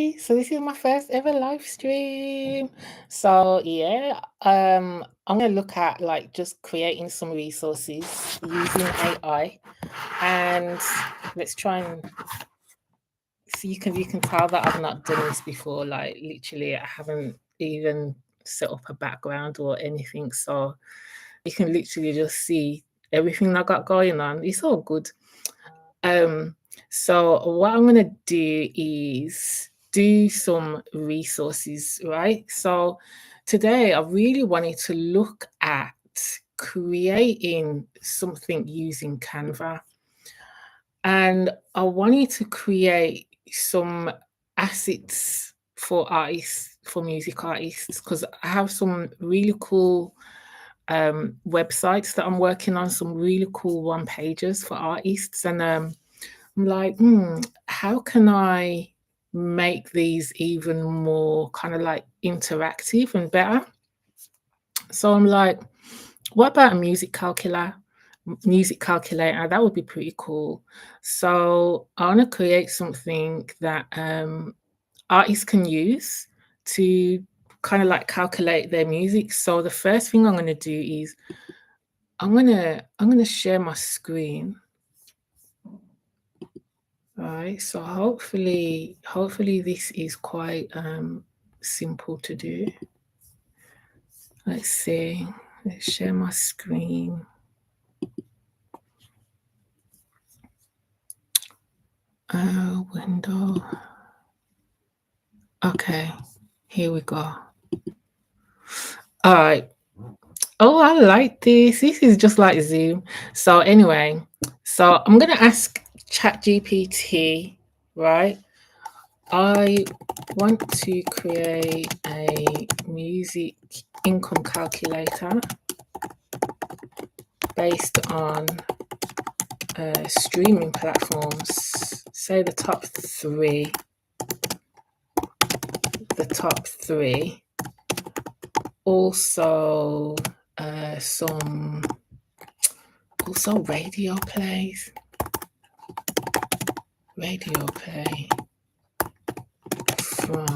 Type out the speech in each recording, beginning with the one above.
Hi. So this is my first ever live stream. So yeah, I'm gonna look at like just creating some resources using AI, and let's try and see. You can tell that I've not done this before. Like literally, I haven't even set up a background or anything. So you can literally just see everything I got going on. It's all good. Um, so what I'm gonna do is do some resources, right? So today I really wanted to look at creating something using Canva, and I wanted to create some assets for artists, for music artists, because I have some really cool websites that I'm working on, some really cool one pages for artists, and I'm like, how can I make these even more kind of like interactive and better? So I'm like, what about a music calculator? Music calculator, that would be pretty cool. So I want to create something that artists can use to kind of like calculate their music. So the first thing I'm going to do is I'm gonna share my screen. All right, so hopefully this is quite simple to do. Let's see. Let's share my screen. Window. Okay, here we go. All right. Oh, I like this. This is just like Zoom. So anyway, so I'm gonna ask ChatGPT, right? I want to create a music income calculator based on streaming platforms. Say the top three. The top three. Also, some radio plays. Radio play from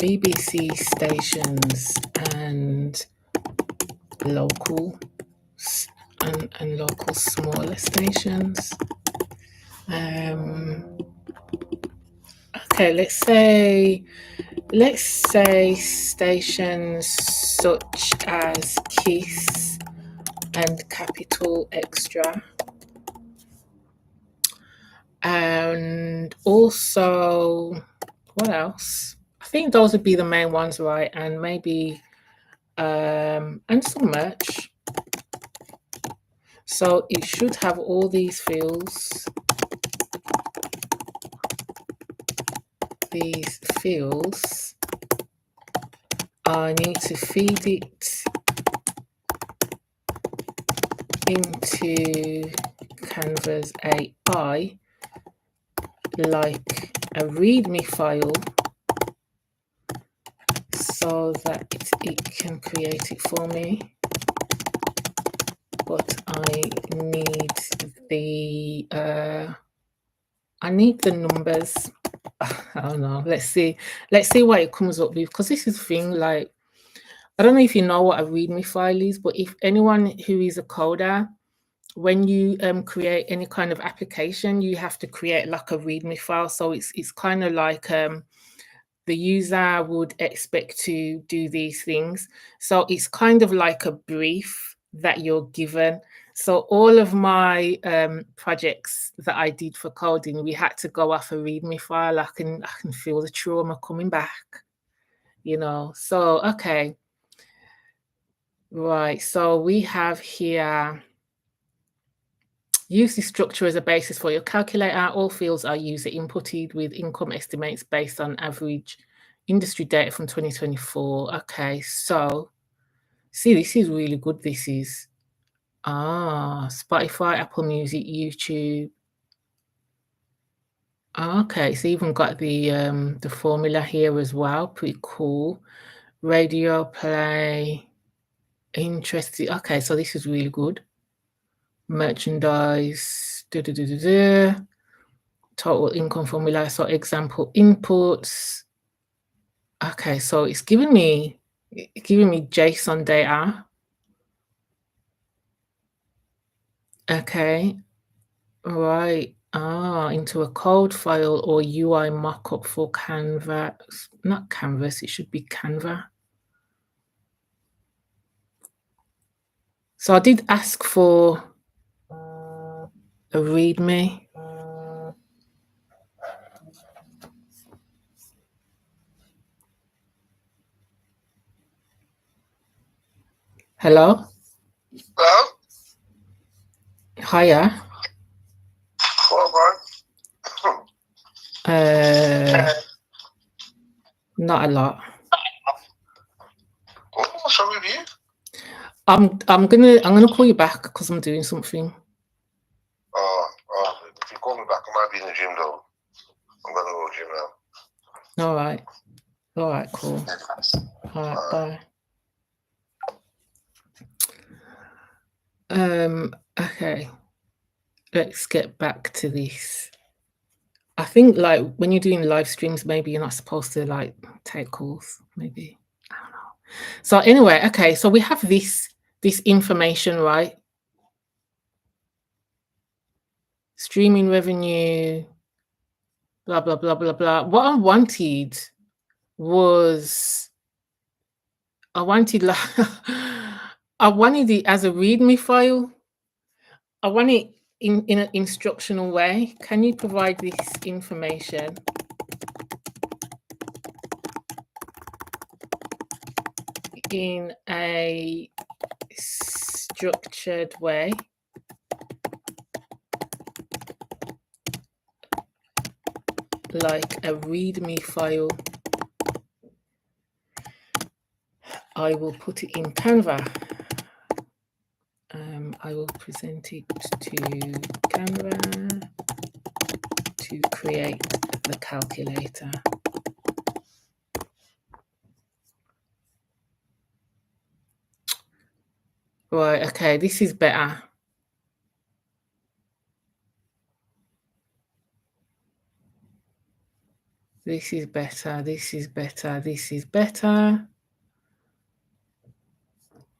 BBC stations and local and local smaller stations. Okay, let's say stations such as Kiss and Capital Extra. And also, what else? I think those would be the main ones, right? And maybe and some merch. So it should have all these fields. These fields, I need to feed it into Canva's AI like a README file so that it can create it for me. But I need the numbers. I don't know. Let's see what it comes up with, because this is the thing, like, I don't know if you know what a README file is, but if anyone who is a coder, when you create any kind of application, you have to create like a README file. So it's kind of like the user would expect to do these things. So it's kind of like a brief that you're given. So all of my projects that I did for coding, we had to go off a README file. I can feel the trauma coming back, So okay, right. So we have here. Use this structure as a basis for your calculator. All fields are user inputted with income estimates based on average industry data from 2024. Okay, so see, this is really good. This is Spotify, Apple Music, YouTube. Okay, it's even got the formula here as well. Pretty cool. Radio play. Interesting. Okay, so this is really good. Merchandise. total income formula. So example inputs. Okay, so it's giving me JSON data. Okay, right. Into a code file or UI mockup for Canvas. Not Canvas, it should be Canva. So I did ask for a README. Hello? Hello? Hiya. What, Not a lot. what's wrong with you? I'm gonna call you back because I'm doing something. If you call me back, I might be in the gym though. I'm gonna go to the gym now. All right. All right, cool. All right, bye. Okay. Let's get back to this. I think like when you're doing live streams, maybe you're not supposed to like take calls. Maybe. I don't know. So anyway, okay, so we have this information, right? Streaming revenue, blah blah blah blah blah. What I wanted was I wanted it as a README file. I want it in an instructional way. Can you provide this information in a structured way? Like a README file. I will put it in Canva. I will present it to Canva to create the calculator. Right, okay, this is better. This is better, this is better, this is better.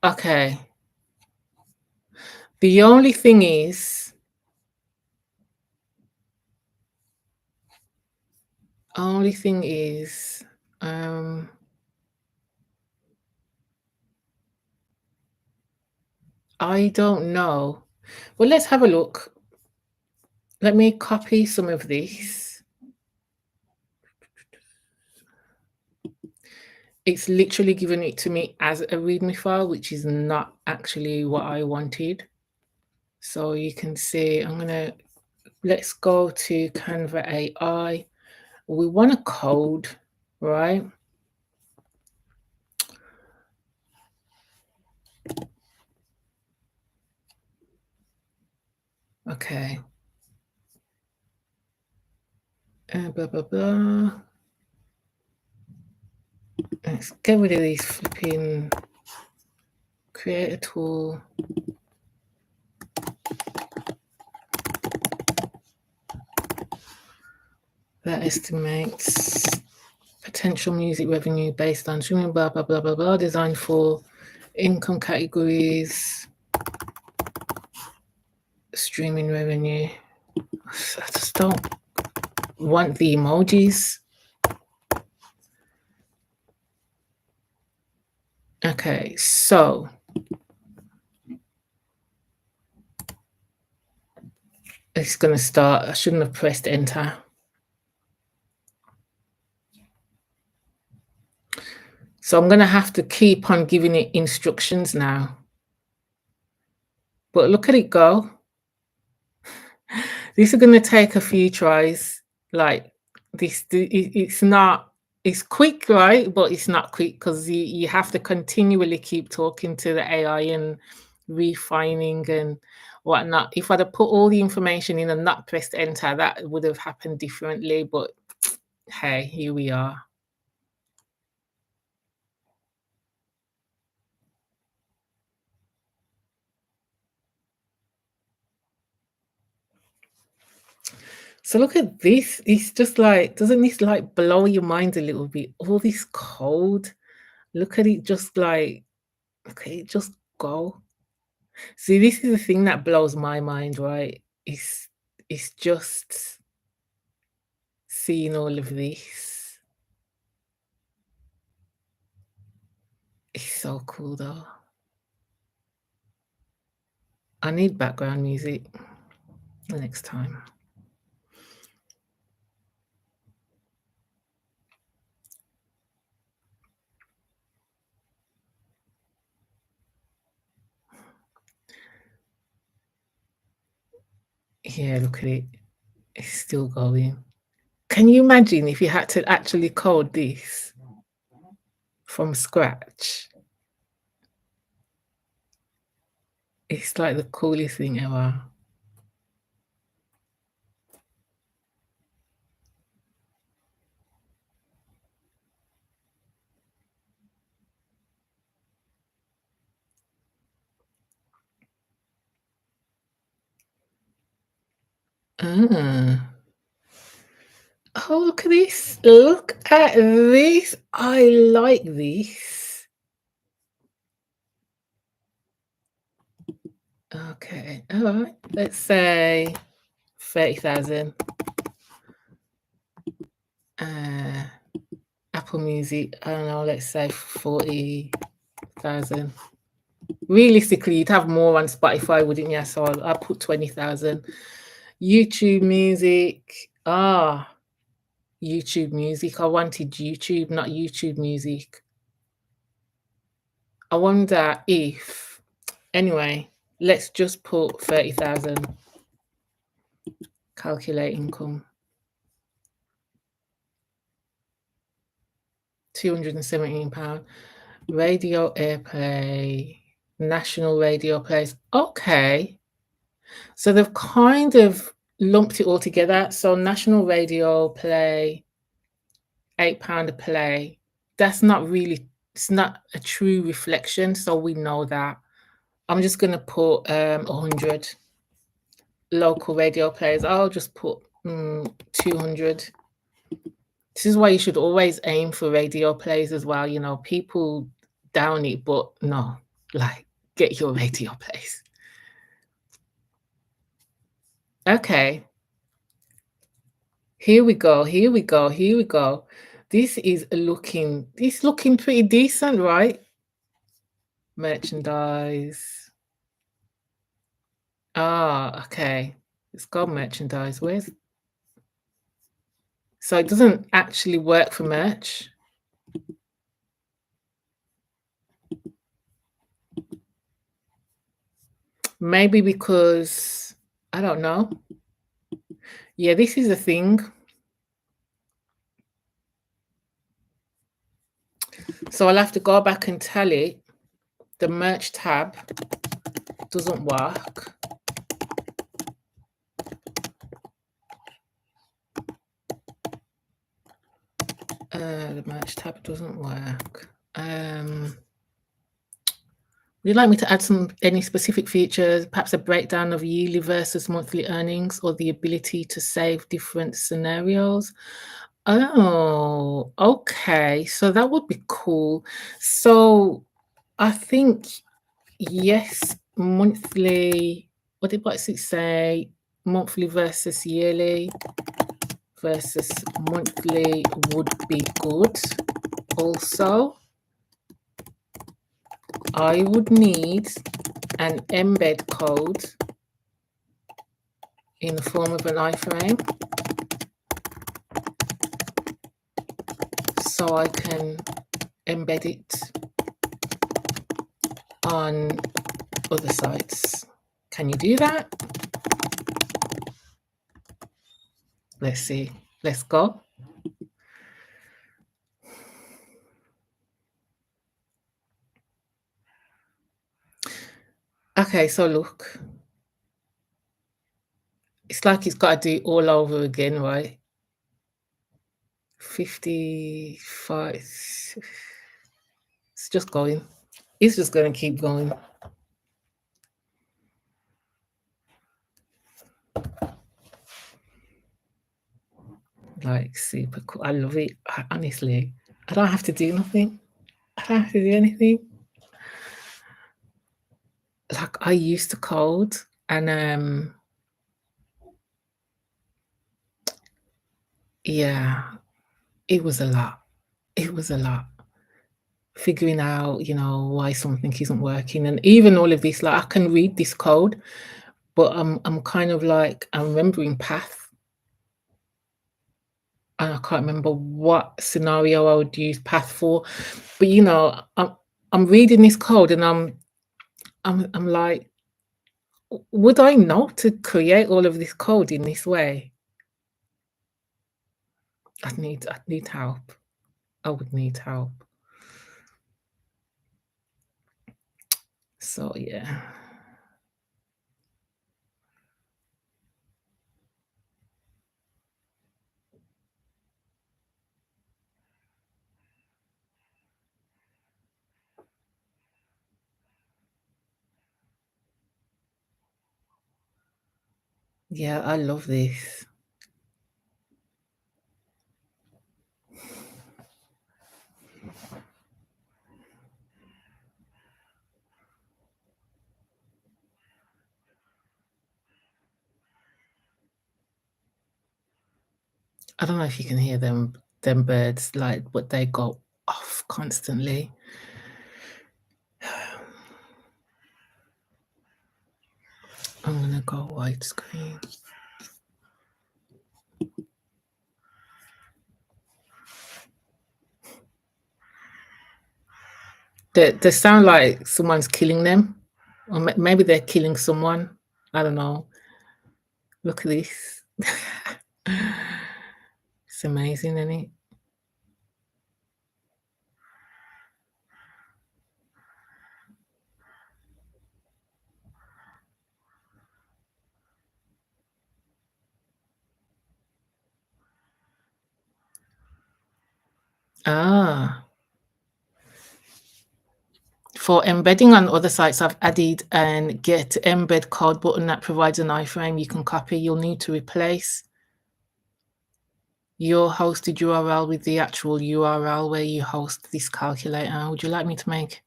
Okay. The only thing is, I don't know. Well, let's have a look. Let me copy some of this. It's literally given it to me as a README file, which is not actually what I wanted. So you can see, let's go to Canva AI. We want a code, right? Okay. Blah, blah, blah. Let's get rid of these flipping create a tool. That estimates potential music revenue based on streaming, blah, blah, blah, blah, blah, designed for income categories, streaming revenue. I just don't want the emojis. Okay, so it's going to start. I shouldn't have pressed enter. So I'm going to have to keep on giving it instructions now. But look at it go. These are going to take a few tries. Like this, it's quick, right? But it's not quick because you have to continually keep talking to the AI and refining and whatnot. If I'd have put all the information in and not pressed enter, that would have happened differently. But hey, here we are. So look at this. It's just like, doesn't this like blow your mind a little bit? All this code. Look at it just like, okay, just go. See, this is the thing that blows my mind, right? It's just seeing all of this. It's so cool though. I need background music the next time. Yeah, look at it. It's still going. Can you imagine if you had to actually code this from scratch? It's like the coolest thing ever. Ah. Oh, look at this. Look at this. I like this. Okay. All right. Let's say 30,000. Apple Music, I don't know, let's say 40,000. Realistically, you'd have more on Spotify, wouldn't you? So I'll put 20,000. YouTube Music. YouTube Music. I wanted YouTube, not YouTube Music. I wonder if, anyway, let's just put 30,000. Calculate income. 217 pounds. Radio airplay, national radio plays. Okay. So they've kind of lumped it all together. So national radio play, £8 a play. That's not really, it's not a true reflection. So we know that. I'm just gonna put 100 local radio plays. I'll just put 200. This is why you should always aim for radio plays as well. You know, people down it, but no, like get your radio plays. Okay. Here we go. Here we go. Here we go. This is looking pretty decent, right? Merchandise. Okay. Let's go merchandise. Where's so it doesn't actually work for merch. Maybe because I don't know. Yeah, this is a thing. So I'll have to go back and tell it the merch tab doesn't work. The merch tab doesn't work. Would you like me to add any specific features, perhaps a breakdown of yearly versus monthly earnings or the ability to save different scenarios? Oh, okay. So that would be cool. So I think, yes, monthly, what did it say? Monthly versus yearly versus monthly would be good. Also, I would need an embed code in the form of an iframe so I can embed it on other sites. Can you do that? Let's see. Let's go. Okay, so look. It's like it's got to do it all over again, right? 55. It's just going. It's just going to keep going. Like super cool. I love it. Honestly, I don't have to do nothing. I don't have to do anything. Like I used to code, and yeah, it was a lot. It was a lot. Figuring out, why something isn't working, and even all of this. Like I can read this code, but I'm kind of like I'm remembering path, and I can't remember what scenario I would use path for. But I'm reading this code, and I'm like, would I know to create all of this code in this way? I'd need help. I would need help. So yeah. Yeah, I love this. I don't know if you can hear them birds, like, but they go off constantly. I'm gonna go widescreen. They sound like someone's killing them, or maybe they're killing someone. I don't know. Look at this. It's amazing, isn't it? Ah. For embedding on other sites, I've added an get embed code button that provides an iframe you can copy. You'll need to replace your hosted URL with the actual URL where you host this calculator. Would you like me to make?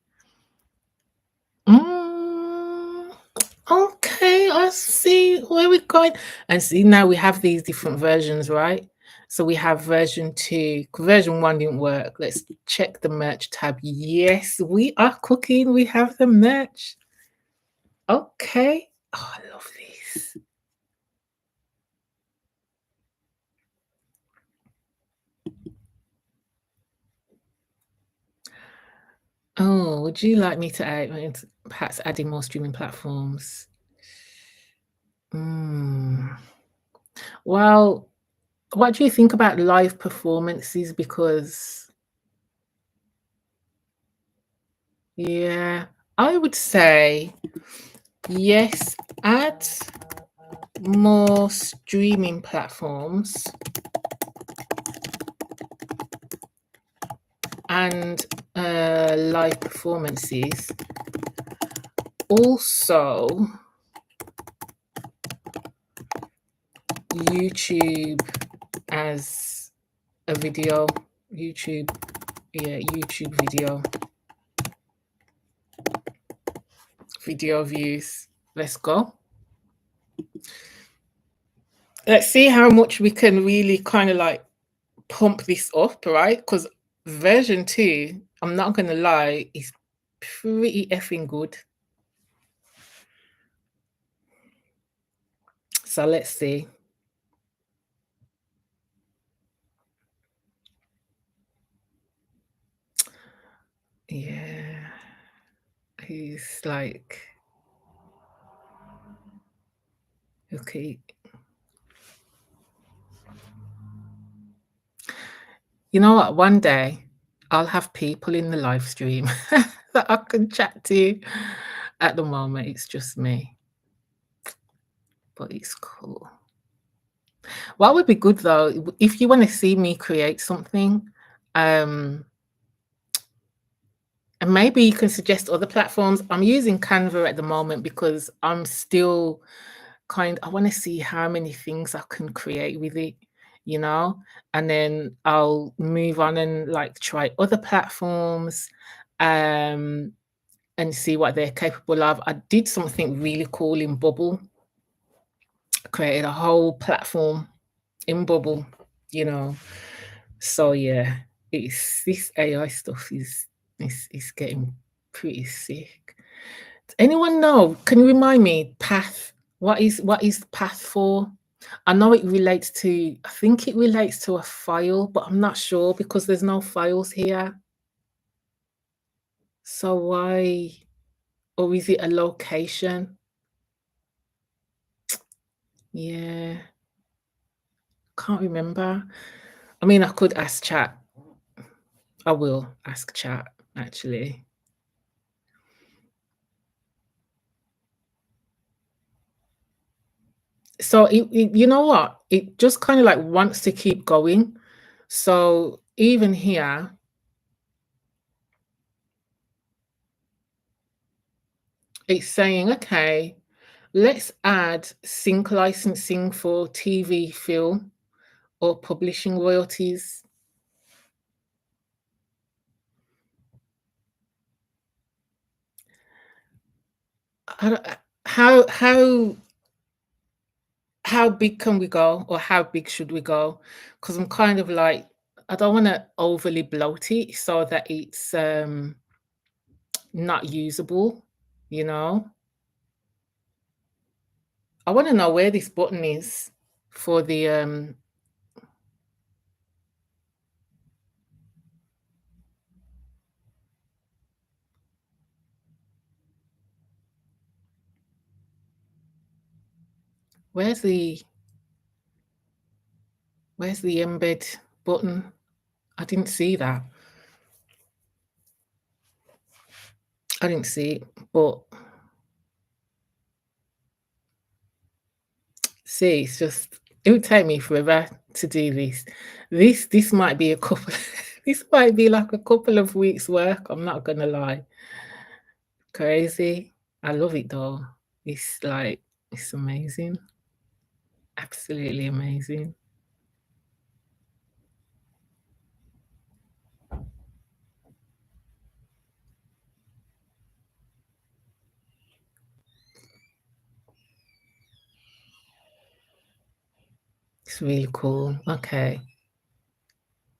Okay, I see where we're going. And see, now we have these different versions, right? So we have version 2. Version 1 didn't work. Let's check the merch tab. Yes, we are cooking. We have the merch. Okay. Oh, I love this. Oh, would you like me to add, perhaps adding more streaming platforms? Well, what do you think about live performances? Because, yeah, I would say yes, add more streaming platforms and live performances. Also, YouTube as a video. YouTube video views. Let's go. Let's see how much we can really kind of like pump this up, right? Because version 2, I'm not gonna lie, is pretty effing good. So let's see. Yeah, he's like, okay. You know what? One day I'll have people in the live stream that I can chat to. At the moment, it's just me, but it's cool. What would be good though, if you want to see me create something, and maybe you can suggest other platforms. I'm using Canva at the moment because I'm still I want to see how many things I can create with it. you know, and then I'll move on and like try other platforms, um, and see what they're capable of. I did something really cool in Bubble, created a whole platform in Bubble, you know. So yeah, it's this AI stuff is getting pretty sick. Does anyone know? Can you remind me, Path? What is Path for? I know it relates to. I think it relates to a file, but I'm not sure because there's no files here. So why? Or is it a location? Yeah, can't remember. I mean, I could ask chat. I will ask chat actually. So you know what? It just kind of like wants to keep going. So even here, it's saying, okay, let's add sync licensing for TV, film, or publishing royalties. I don't- how big can we go, or how big should we go? Because I'm kind of like, I don't want to overly bloat it so that it's not usable, you know. I want to know where this button is for the where's the embed button? I didn't see that. I didn't see it, but see, it's just it would take me forever to do this. This might be a couple. This might be like a couple of weeks' work. I'm not gonna lie. Crazy. I love it though. It's like it's amazing. Absolutely amazing. It's really cool. Okay.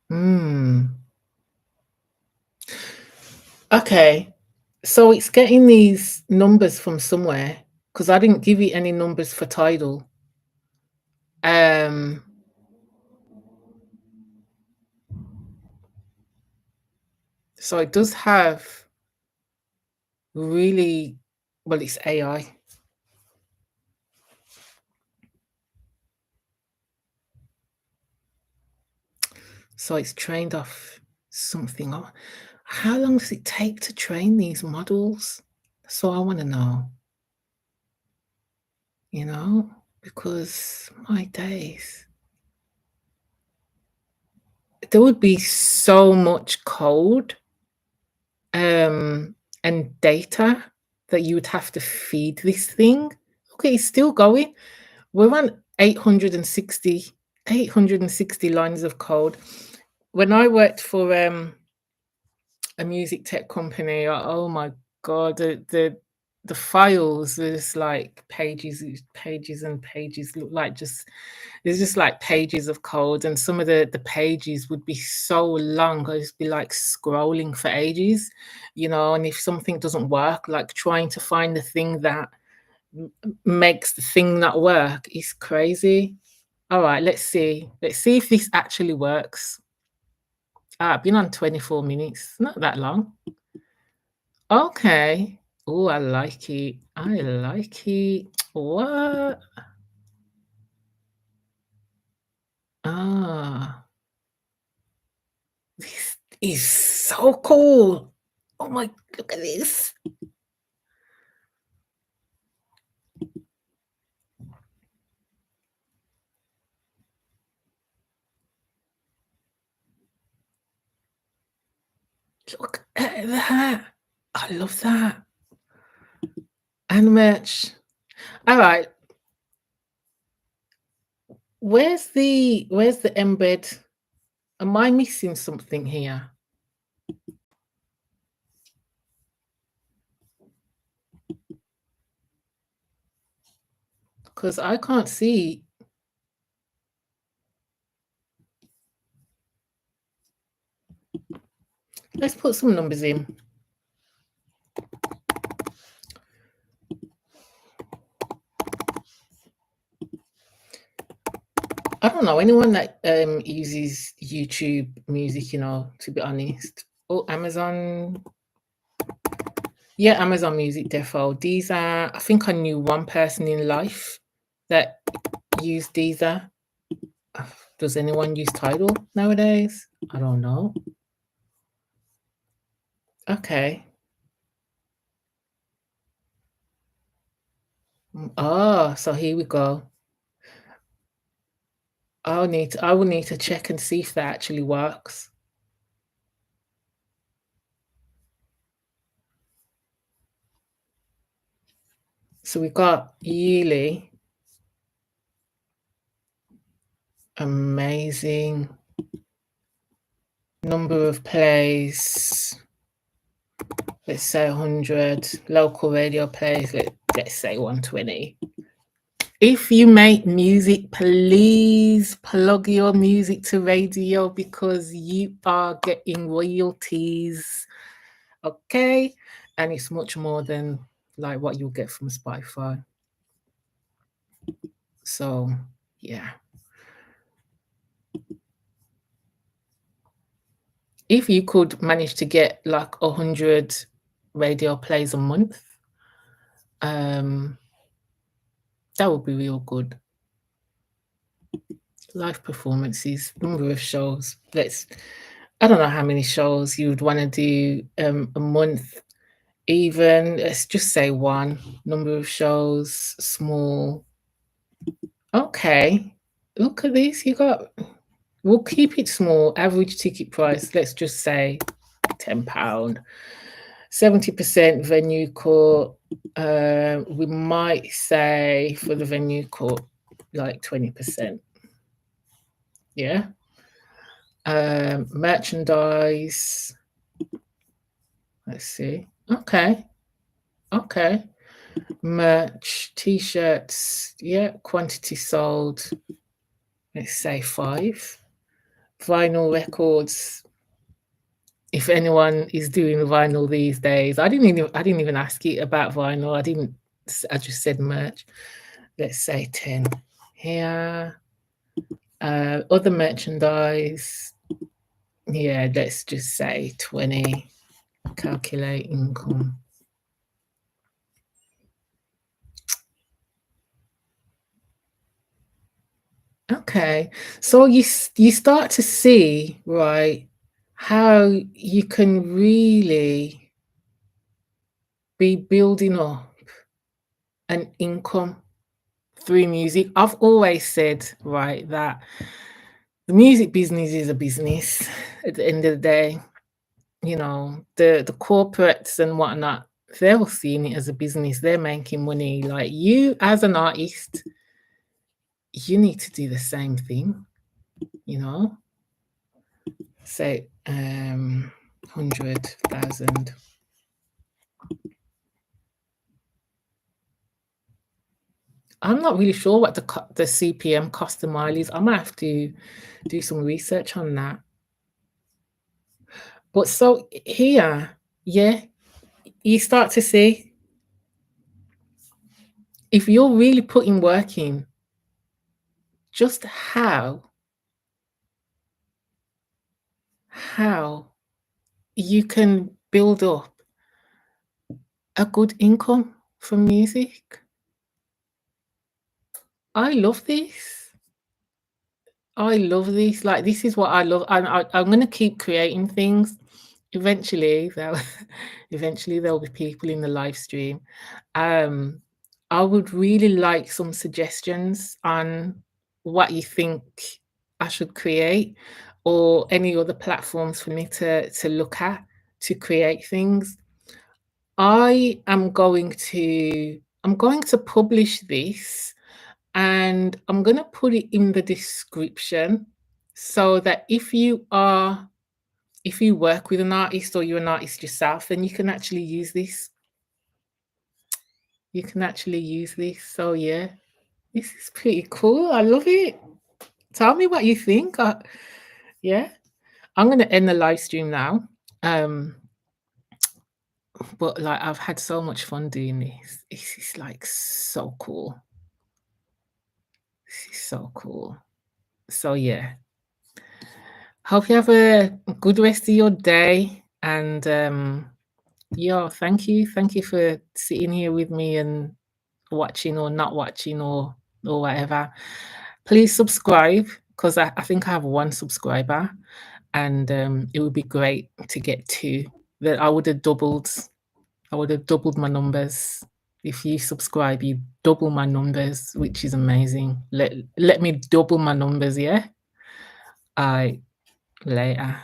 Hmm. Okay. So it's getting these numbers from somewhere because I didn't give it any numbers for Tidal. Um, so it does have really, well, it's AI. So it's trained off something. How long does it take to train these models? So I want to know, you know, because my days, there would be so much code and data that you would have to feed this thing. Okay, it's still going. We're on 860 lines of code. When I worked for a music tech company, oh my god, the files, there's like pages and pages, look like just there's just like pages of code, and some of the pages would be so long. I'd just be like scrolling for ages, you know. And if something doesn't work, like trying to find the thing that makes the thing not work is crazy. All right, let's see if this actually works. I've been on 24 minutes, not that long. Okay. Oh, I like it. I like it. What? Ah, this is so cool. Oh my, look at this. Look at that. I love that. And merch. All right. Where's the embed? Am I missing something here? Because I can't see. Let's put some numbers in. I don't know anyone that uses YouTube Music, to be honest. Oh, Amazon. Yeah, Amazon Music Defo. These are, I think I knew one person in life that used Deezer. Does anyone use Tidal nowadays? I don't know. Okay. Oh, so here we go. I will need to check and see if that actually works. So we got yearly. Amazing. Number of plays. Let's say 100. Local radio plays. Let's say 120. If you make music, please plug your music to radio because you are getting royalties. Okay? And it's much more than like what you'll get from Spotify. So, yeah. If you could manage to get like 100 radio plays a month, that would be real good. Live performances, number of shows. I don't know how many shows you would want to do a month. Even let's just say one. Number of shows, small. Okay, look at this. We'll keep it small. Average ticket price. Let's just say £10. 70% venue court. We might say for the venue court like 20%. Yeah. Merchandise. Let's see. Okay. Merch, t-shirts. Yeah. Quantity sold. Let's say 5. Vinyl records. If anyone is doing vinyl these days, I didn't even ask you about vinyl. I just said merch. Let's say 10 here. Other merchandise. Yeah, let's just say 20. Calculate income. Okay, so you start to see, right, how you can really be building up an income through music. I've always said, right, that the music business is a business at the end of the day. The corporates and whatnot, they're all seeing it as a business. They're making money. Like you as an artist, you need to do the same thing, say 100,000. I'm not really sure what the CPM cost a mile is. I might have to do some research on that. But so here, yeah, you start to see if you're really putting work in, just how you can build up a good income from music. I love this. Like, this is what I love. I'm going to keep creating things. Eventually, there'll be people in the live stream. I would really like some suggestions on what you think I should create, or any other platforms for me to look at to create things. I'm going to publish this, and I'm going to put it in the description so that if you work with an artist or you're an artist yourself, then you can actually use this. You can actually use this. So yeah, this is pretty cool. I love it. Tell me what you think. Yeah, I'm going to end the live stream now. But like, I've had so much fun doing this. This is like so cool. This is so cool. So yeah, hope you have a good rest of your day. And yeah, thank you for sitting here with me and watching or not watching or whatever. Please subscribe, because I think I have 1 subscriber, and it would be great to get 2. That I would have doubled my numbers. If you subscribe, you double my numbers, which is amazing. Let me double my numbers, yeah? Later.